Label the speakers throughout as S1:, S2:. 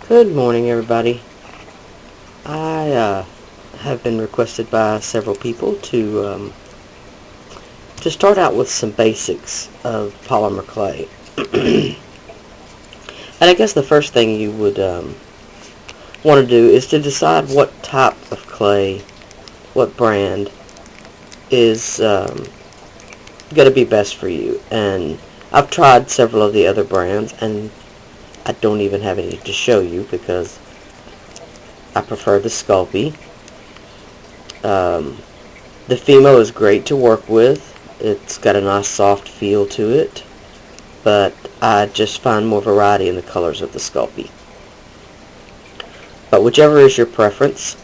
S1: Good morning, everybody. I have been requested by several people to start out with some basics of polymer clay. And I guess the first thing you would want to do is to decide what type of clay, what brand is going to be best for you. And I've tried several of the other brands, and I don't even have any to show you because I prefer the Sculpey. The Fimo is great to work with. It's got a nice soft feel to it, but I just find more variety in the colors of the Sculpey. But whichever is your preference,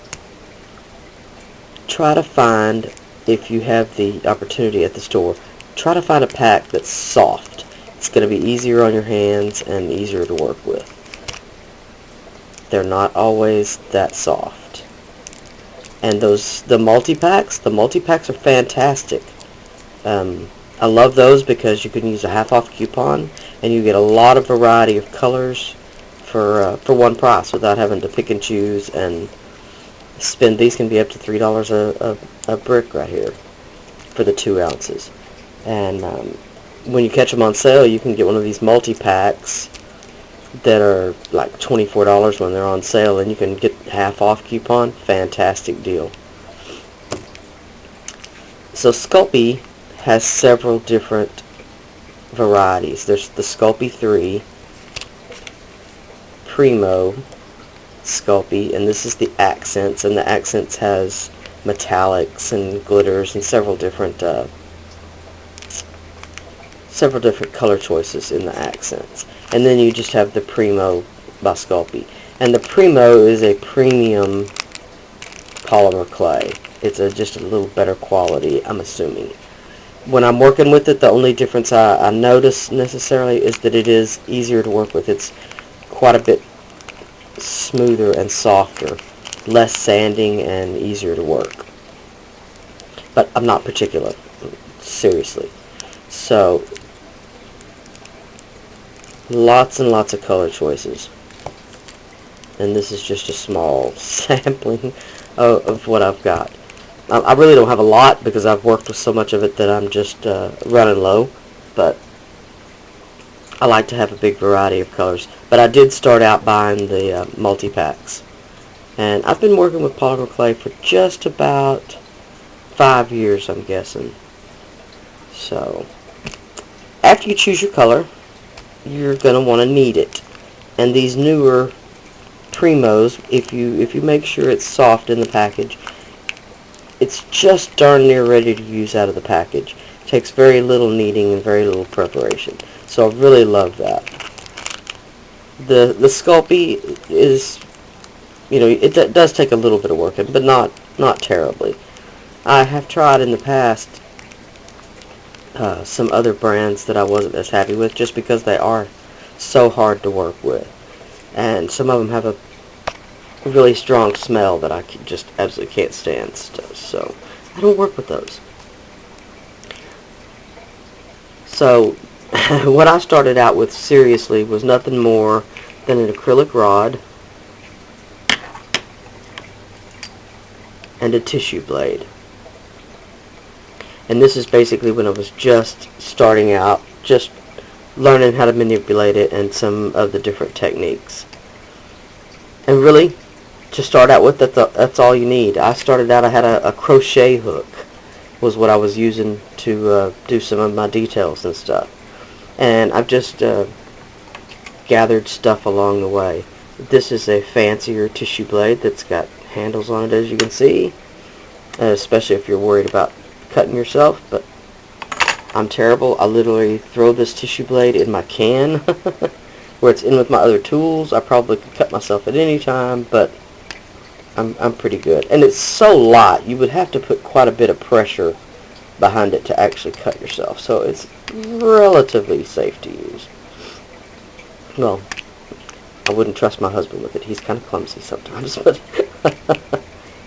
S1: try to find, if you have the opportunity at the store, try to find a pack that's soft. It's going to be easier on your hands and easier to work with. They're not always that soft. And the multi-packs are fantastic. I love those because you can use a half-off coupon and you get a lot of variety of colors for one price without having to pick and choose and spend. These can be up to $3 a brick right here for the 2 ounces. And when you catch them on sale, you can get one of these multi-packs that are like $24 when they're on sale, and you can get half-off coupon. Fantastic deal. So Sculpey has several different varieties. There's the Sculpey 3, Primo Sculpey, and this is the Accents, and the Accents has metallics and glitters and several different color choices in the Accents. And then you just have the Primo by Sculpey. And the Primo is a premium polymer clay. It's just a little better quality, I'm assuming. When I'm working with it, the only difference I notice necessarily is that it is easier to work with. It's quite a bit smoother and softer, less sanding and easier to work. But I'm not particular, seriously. So, lots and lots of color choices. And this is just a small sampling of what I've got. I really don't have a lot because I've worked with so much of it that I'm just running low, but I like to have a big variety of colors. But I did start out buying the multi-packs. And I've been working with polymer clay for just about 5 years, I'm guessing. So, after you choose your color, you're going to want to knead it. And these newer Primos, if you make sure it's soft in the package, it's just darn near ready to use out of the package. It takes very little kneading and very little preparation. So I really love that. The Sculpey is, it does take a little bit of working, but not terribly. I have tried in the past some other brands that I wasn't as happy with just because they are so hard to work with. And some of them have a really strong smell that I just absolutely can't stand. So I don't work with those. So what I started out with seriously was nothing more than an acrylic rod and a tissue blade. And this is basically when I was just starting out, just learning how to manipulate it and some of the different techniques. And really, to start out with, that's all you need. I started out, I had a crochet hook was what I was using to do some of my details and stuff. And I've just gathered stuff along the way. This is a fancier tissue blade that's got handles on it, as you can see, especially if you're worried about cutting yourself, but I'm terrible. I literally throw this tissue blade in my can where it's in with my other tools. I probably could cut myself at any time, but I'm pretty good. And it's so light, you would have to put quite a bit of pressure behind it to actually cut yourself. So it's relatively safe to use. Well, I wouldn't trust my husband with it. He's kind of clumsy sometimes, but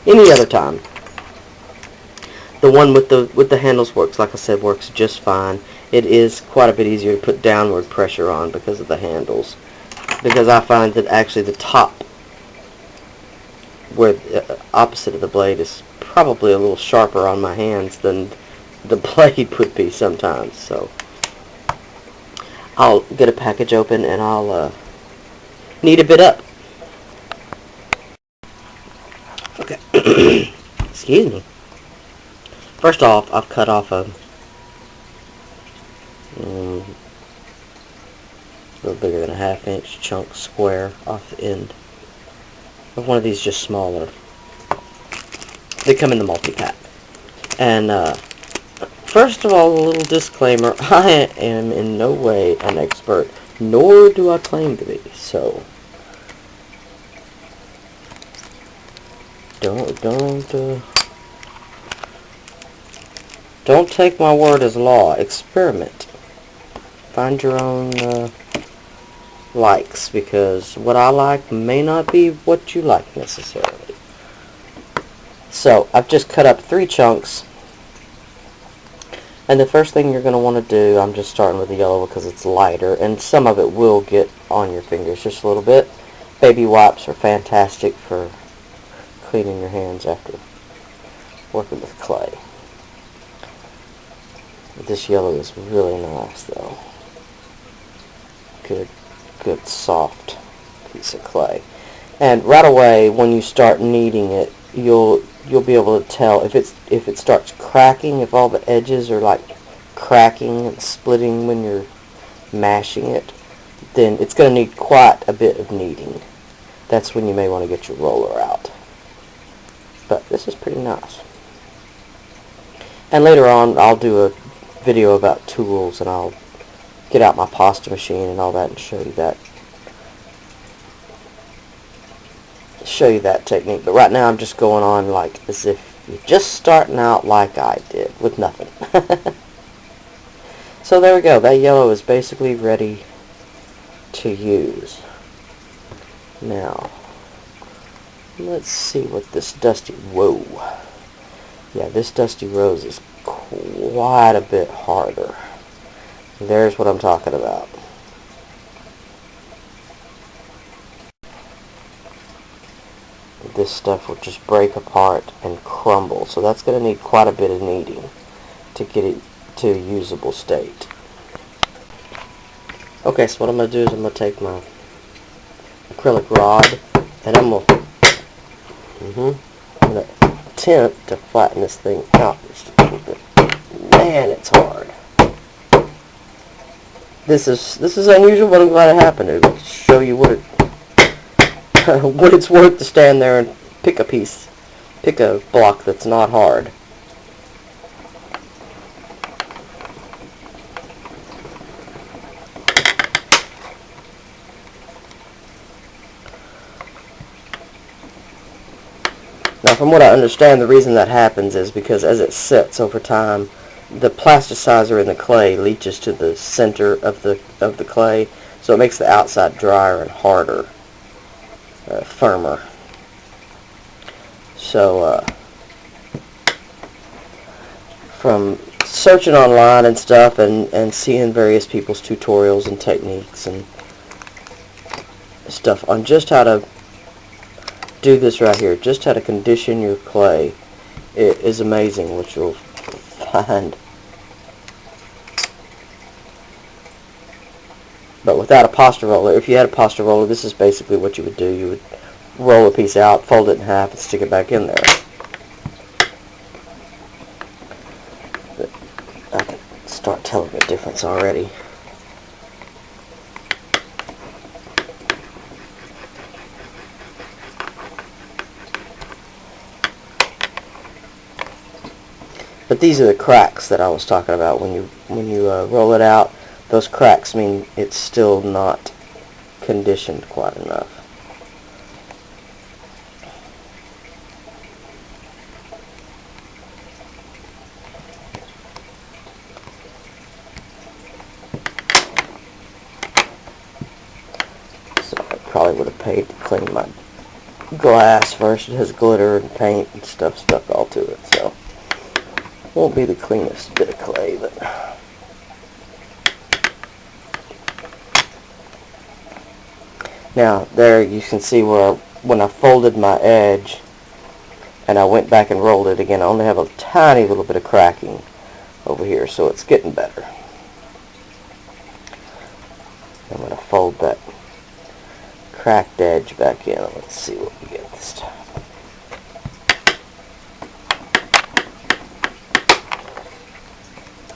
S1: any other time. The one with the handles works, like I said, works just fine. It is quite a bit easier to put downward pressure on because of the handles. because I find that actually the top, where opposite of the blade, is probably a little sharper on my hands than the blade would be sometimes. So I'll get a package open and I'll knead a bit up. Okay. Excuse me. First off, I've cut off a little bigger than a half-inch chunk square off the end of one of these, just smaller. They come in the multi-pack. And first of all, a little disclaimer, I am in no way an expert, nor do I claim to be, so don't take my word as law. Experiment. Find your own likes, because what I like may not be what you like necessarily. So I've just cut up 3 chunks, and the first thing you're going to want to do, I'm just starting with the yellow because it's lighter, and some of it will get on your fingers just a little bit. Baby wipes are fantastic for cleaning your hands after working with clay. This yellow is really nice though. Good soft piece of clay. And right away when you start kneading it, you'll be able to tell if it starts cracking, if all the edges are like cracking and splitting when you're mashing it, then it's going to need quite a bit of kneading. That's when you may want to get your roller out. But this is pretty nice. And later on I'll do a video about tools, and I'll get out my pasta machine and all that and show you that technique. But right now I'm just going on like as if you're just starting out, like I did, with nothing. So there we go. That yellow is basically ready to use. Now let's see what this dusty, whoa, yeah, this dusty rose is quite a bit harder. There's what I'm talking about. This stuff will just break apart and crumble, so that's going to need quite a bit of kneading to get it to a usable state. Okay, so what I'm going to do is I'm going to take my acrylic rod and I'm going to attempt to flatten this thing out just a little bit. Man, it's hard. This is unusual, but I'm glad it happened to show you what it's worth to stand there and pick a block that's not hard. Now, from what I understand, the reason that happens is because as it sets over time, the plasticizer in the clay leaches to the center of the clay, so it makes the outside drier and harder, firmer. So from searching online and stuff and seeing various people's tutorials and techniques and stuff on just how to do this right here, just how to condition your clay, it is amazing what you'll find. But without a pasta roller, if you had a pasta roller, this is basically what you would do. You would roll a piece out, fold it in half, and stick it back in there. But I can start telling the difference already. But these are the cracks that I was talking about. When you roll it out, those cracks mean it's still not conditioned quite enough. So I probably would have paid to clean my glass first. It has glitter and paint and stuff stuck all to it, so won't be the cleanest bit of clay, but Now there you can see where when I folded my edge and I went back and rolled it again, I only have a tiny little bit of cracking over here, so it's getting better. I'm going to fold that cracked edge back in. Let's see what we get this time.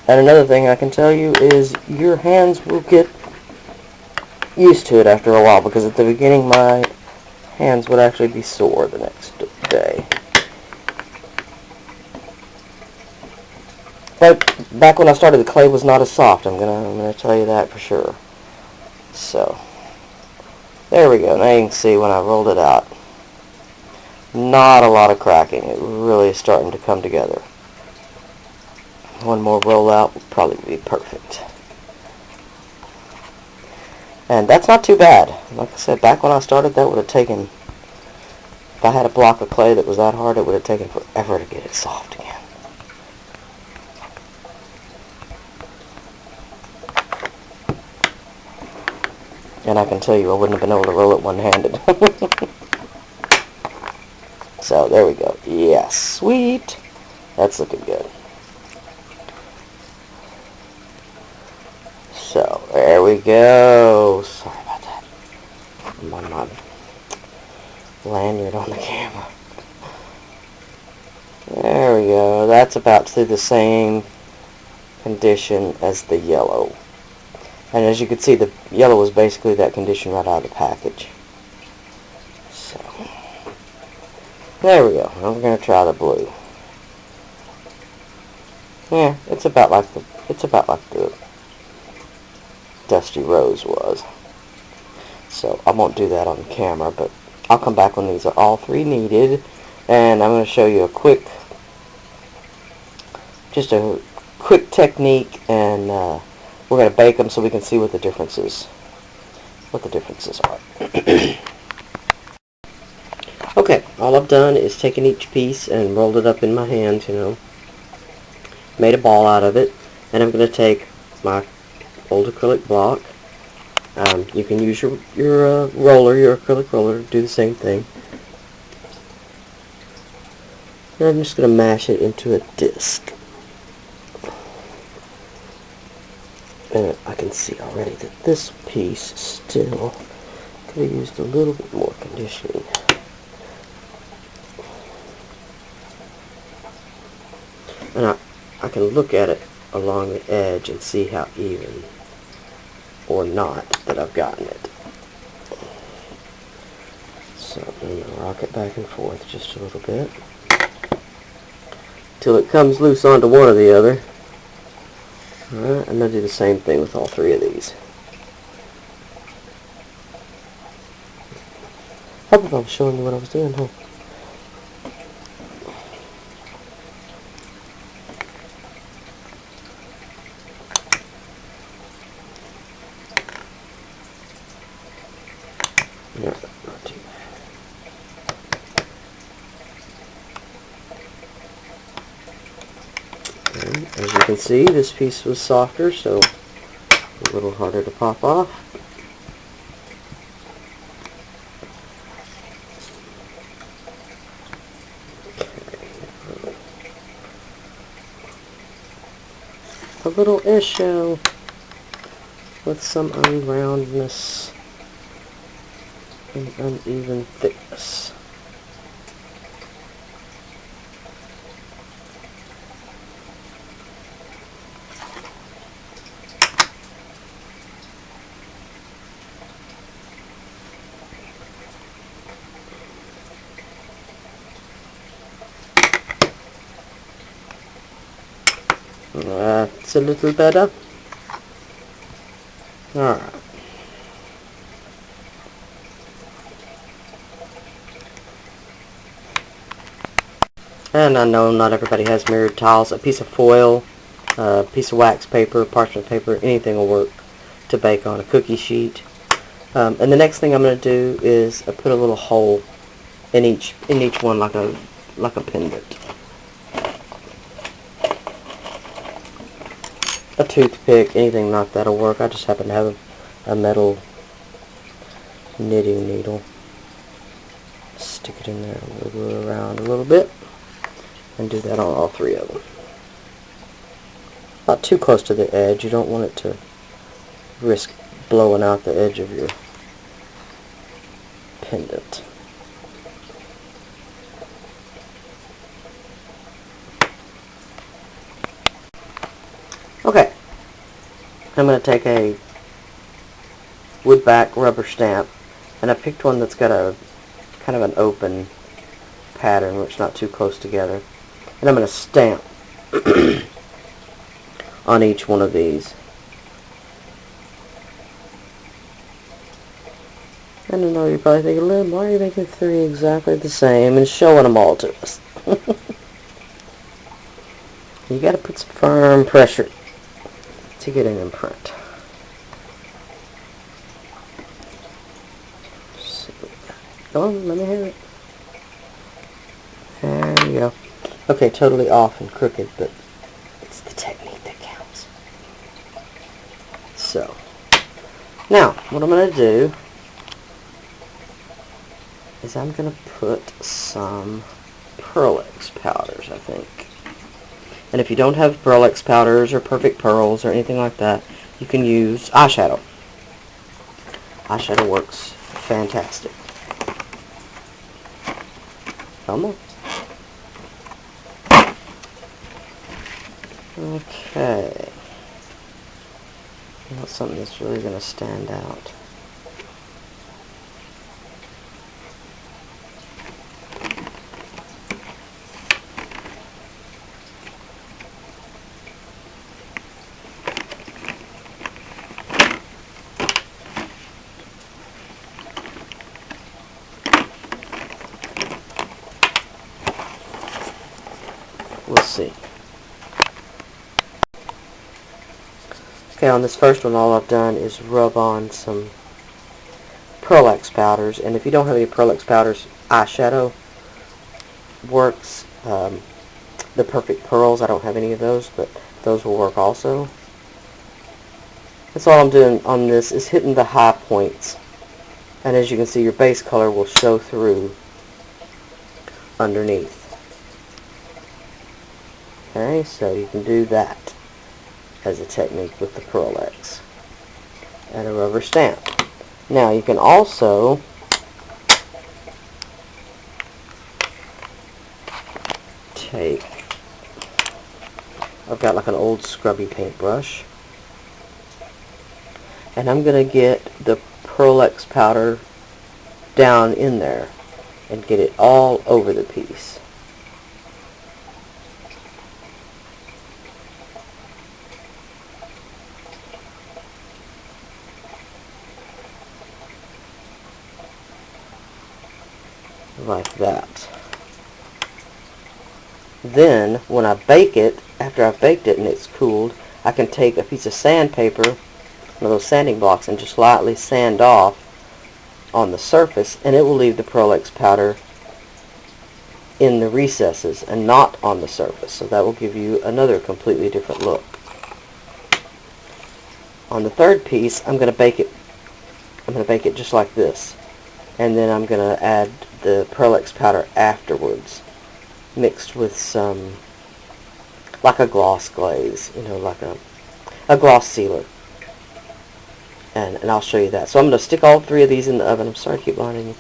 S1: And another thing I can tell you is your hands will get used to it after a while, because at the beginning my hands would actually be sore the next day. But back when I started, the clay was not as soft. I'm gonna tell you that for sure. So there we go. Now you can see when I rolled it out, not a lot of cracking. It really is starting to come together. One more roll out would probably be perfect. And that's not too bad. Like I said, back when I started, that would have taken, if I had a block of clay that was that hard, it would have taken forever to get it soft again. And I can tell you I wouldn't have been able to roll it one-handed. So there we go. Yeah, sweet. That's looking good. So there we go. Sorry about that. I'm on my lanyard on the camera. There we go. That's about to the same condition as the yellow. And as you can see, the yellow was basically that condition right out of the package. So there we go. Now we're going to try the blue. Yeah, it's about like the Dusty Rose was. So I won't do that on camera, but I'll come back when these are all three needed, and I'm going to show you just a quick technique, and we're going to bake them so we can see what the differences are. Okay, all I've done is taken each piece and rolled it up in my hands, made a ball out of it, and I'm going to take my old acrylic block. You can use your roller, your acrylic roller, to do the same thing. And I'm just going to mash it into a disc. And I can see already that this piece still could have used a little bit more conditioning. And I can look at it along the edge and see how even or not that I've gotten it. So I'm going to rock it back and forth just a little bit till it comes loose onto one or the other. Alright, I'm going to do the same thing with all three of these. Hope I was showing you what I was doing, huh? Alright, not too bad. And as you can see, this piece was softer, so a little harder to pop off. A little issue with some unroundness and uneven thickness. That's a little better. Alright. And I know not everybody has mirrored tiles. A piece of foil, a piece of wax paper, parchment paper, anything will work to bake on a cookie sheet. And the next thing I'm going to do is put a little hole in each one, like a pendant. A toothpick, anything like that'll work. I just happen to have a metal knitting needle. Stick it in there, wiggle it around a little bit, and do that on all 3 of them. Not too close to the edge. You don't want it to risk blowing out the edge of your pendant. Okay, I'm going to take a wood back rubber stamp, and I picked one that's got a kind of an open pattern where it's not too close together, and I'm going to stamp on each one of these. I don't know, you're probably thinking, Lyn, why are you making 3 exactly the same and showing them all to us? You got to put some firm pressure to get an imprint. Come on, let me hear it. There you go. Okay, totally off and crooked, but it's the technique that counts. So, now, what I'm going to do is I'm going to put some Pearl-Ex powders, I think. And if you don't have Pearl-Ex powders or Perfect Pearls or anything like that, you can use eyeshadow. Eyeshadow works fantastic. Come on. Okay. I want something that's really going to stand out. We'll see. Okay, on this first one, all I've done is rub on some Pearl-Ex powders, and if you don't have any Pearl-Ex powders, eyeshadow works. The Perfect Pearls, I don't have any of those, but those will work also. That's all I'm doing on this, is hitting the high points, and as you can see, your base color will show through underneath. Okay, so you can do that as a technique with the Pearl-Ex and a rubber stamp. Now you can also take, I've got like an old scrubby paintbrush, and I'm going to get the Pearl-Ex powder down in there and get it all over the piece. Like that. Then, when I bake it, after I've baked it and it's cooled, I can take a piece of sandpaper, one of those sanding blocks, and just lightly sand off on the surface, and it will leave the Pearl-Ex powder in the recesses and not on the surface. So that will give you another completely different look. On the third piece, I'm going to bake it just like this, and then I'm going to add the Pearl-Ex powder afterwards, mixed with some, like a gloss glaze, you know, like a gloss sealer. And I'll show you that. So I'm going to stick all 3 of these in the oven. I'm sorry to keep blinding you.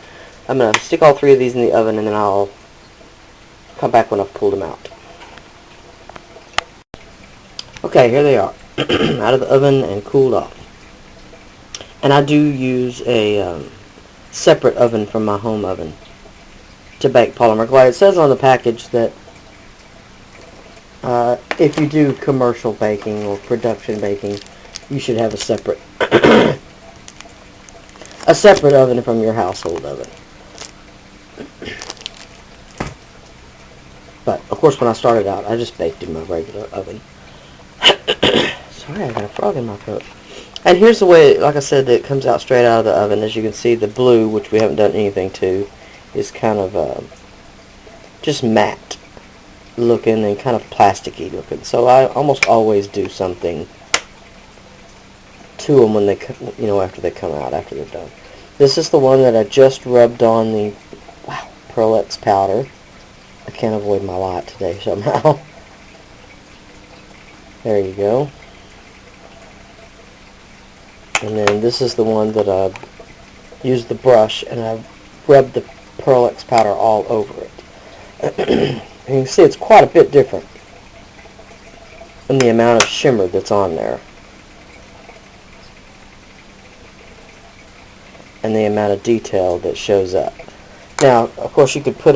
S1: I'm going to stick all 3 of these in the oven, and then I'll come back when I've pulled them out. Okay, here they are, out of the oven and cooled off. And I do use a separate oven from my home oven to bake polymer clay. It says on the package that if you do commercial baking or production baking, you should have a separate a separate oven from your household oven. But of course, when I started out, I just baked in my regular oven. Sorry, I got a frog in my throat. And here's the way, like I said, that it comes out straight out of the oven. As you can see, the blue, which we haven't done anything to, is kind of just matte looking and kind of plasticky looking. So I almost always do something to them when they, you know, after they come out, after they're done. This is the one that I just rubbed on the Pearl X powder. I can't avoid my light today somehow. There you go. And then this is the one that I used the brush and I rubbed the Pearl X powder all over it. And you can see it's quite a bit different in the amount of shimmer that's on there and the amount of detail that shows up. Now, of course, you could put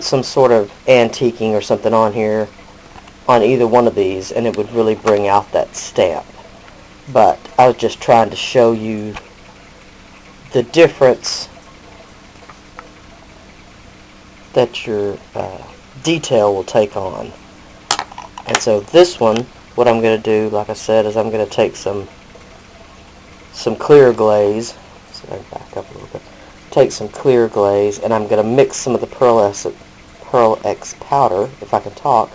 S1: some sort of antiquing or something on here on either one of these, and it would really bring out that stamp. But I was just trying to show you the difference that your detail will take on. And so this one, what I'm going to do, like I said, is I'm going to take some clear glaze. So I back up a little bit. Take some clear glaze, and I'm going to mix some of the Pearl X powder, if I can talk,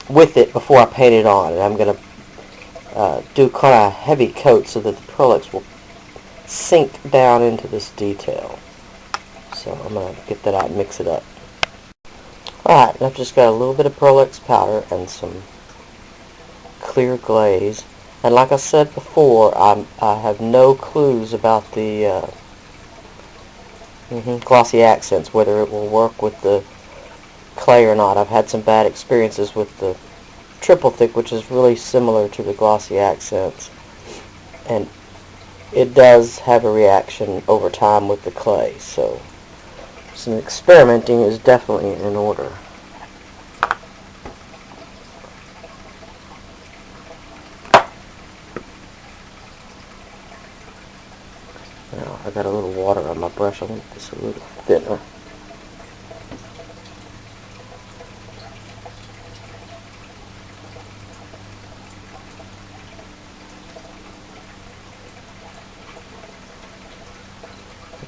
S1: with it before I paint it on. And I'm going to do kind of a heavy coat so that the Pearl X will sink down into this detail. So I'm going to get that out and mix it up. Alright, I've just got a little bit of Pearl X powder and some clear glaze. And like I said before, I have no clues about the glossy accents, whether it will work with the clay or not. I've had some bad experiences with the triple thick, which is really similar to the glossy accents, and it does have a reaction over time with the clay, so some experimenting is definitely in order. Now I got a little water on my brush. I want this a little thinner.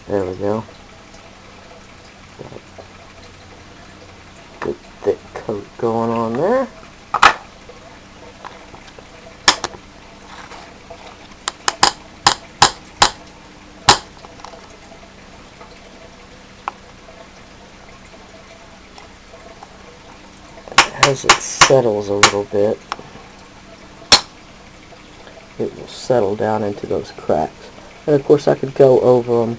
S1: There we go. Good thick coat going on there. As it settles a little bit, it will settle down into those cracks. And of course I could go over them,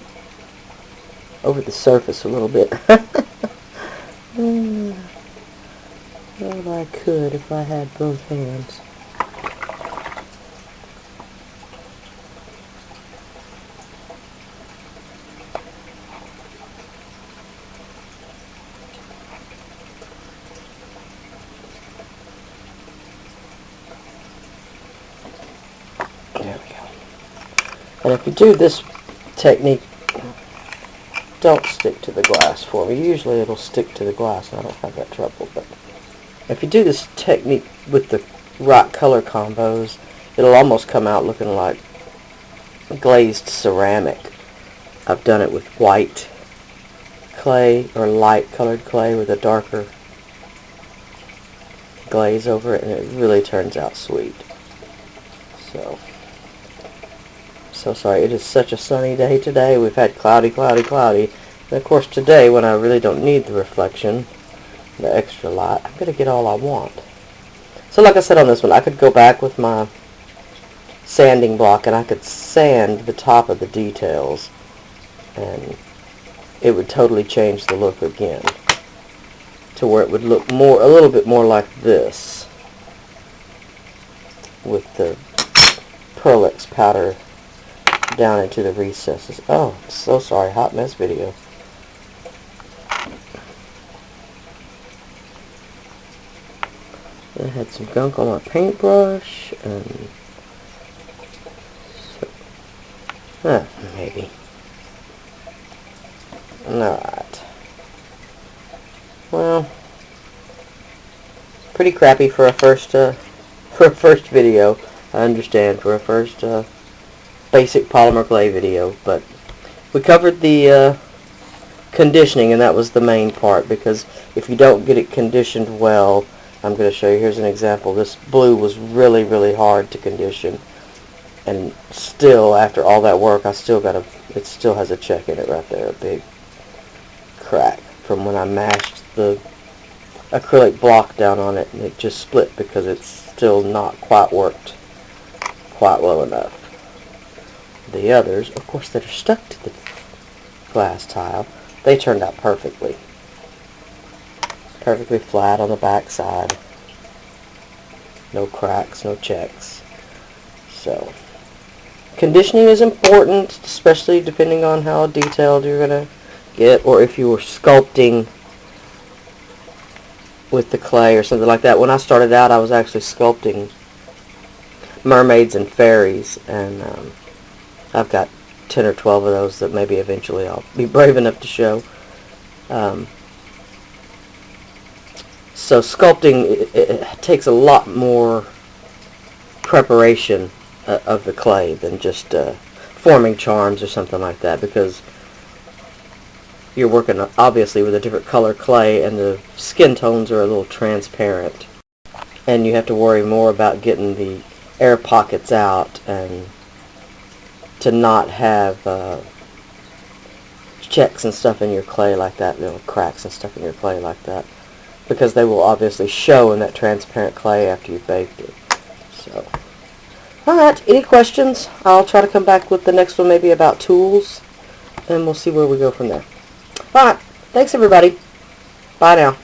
S1: over the surface a little bit. Well, I could if I had both hands. There we go. And if you do this technique, don't stick to the glass for me. Usually it'll stick to the glass and I don't have that trouble. But if you do this technique with the right color combos, it'll almost come out looking like glazed ceramic. I've done it with white clay or light colored clay with a darker glaze over it, and it really turns out sweet. So sorry, it is such a sunny day today. We've had cloudy, cloudy, cloudy. And of course today, when I really don't need the reflection, the extra light, I'm going to get all I want. So like I said on this one, I could go back with my sanding block and I could sand the top of the details, and it would totally change the look again to where it would look more, a little bit more like this with the Pearl X powder down into the recesses. Oh, so sorry, hot mess video. I had some gunk on my paintbrush, and so, maybe. Alright. Well, pretty crappy for a first video. I understand, for a first basic polymer clay video, but we covered the conditioning, and that was the main part, because if you don't get it conditioned well, I'm going to show you, here's an example. This blue was really, really hard to condition, And still, after all that work, it still has a check in it right there, a big crack from when I mashed the acrylic block down on it, and it just split because it's still not quite worked quite well enough. The others, of course, that are stuck to the glass tile, they turned out perfectly flat on the back side, no cracks, no checks. So conditioning is important, especially depending on how detailed you're going to get, or if you were sculpting with the clay or something like that. When I started out, I was actually sculpting mermaids and fairies, and I've got 10 or 12 of those that maybe eventually I'll be brave enough to show. So sculpting, it takes a lot more preparation of the clay than just forming charms or something like that, because you're working obviously with a different color clay, and the skin tones are a little transparent, and you have to worry more about getting the air pockets out and to not have checks and stuff in your clay like that, cracks and stuff in your clay like that, because they will obviously show in that transparent clay after you've baked it. So, alright, any questions? I'll try to come back with the next one maybe about tools, and we'll see where we go from there. Alright, thanks everybody. Bye now.